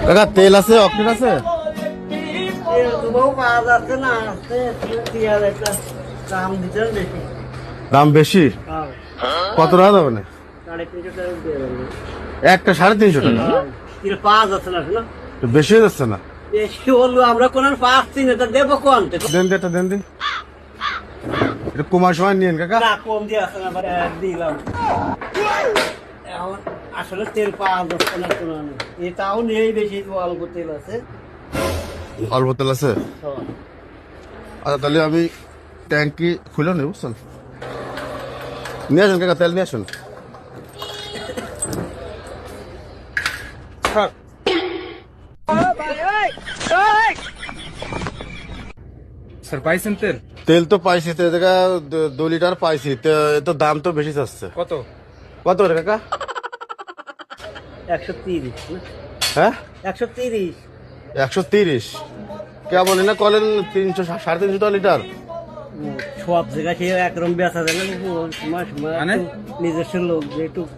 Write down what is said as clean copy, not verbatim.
কাকা তেল আছে, অক্টেন আছে? দাম বেশি? কত টাকা দেবে না? একটা 350 টাকা। বেশি হয়ে যাচ্ছে না? বেশি হলো, আমরা কোন পাচ্ছি না, তা দেবো কোন? দেন এটা দেন দিন, এটা কুমার সময় নিয়েন কাকা। না, কম দিয়ে আসে না, দিলাম। এখন আসলে তেল পাওয়া যাচ্ছে না কোনো, এটাও নেই, বেশি অল্প তেল আছে। অল্প তেল আছে? আচ্ছা তাহলে আমি ট্যাঙ্কি খুলে নেই, বুঝছেন? নিয়ে আসুন কাকা, তেল নিয়ে আসুন। স্যার পাইছেন তেল? তেল তো পাইছি, তো দেখা 2 লিটার পাইছি, তো দাম তো বেশি চাচ্ছে। কত? কত করে কাকা? 130। হ্যাঁ 130। 130 কেমন না কলেন? 300 350 টাকা লিটার। সব জায়গায় সে একরকম বেচা যায় না, মানে? নিজস্ব লোক যেটুক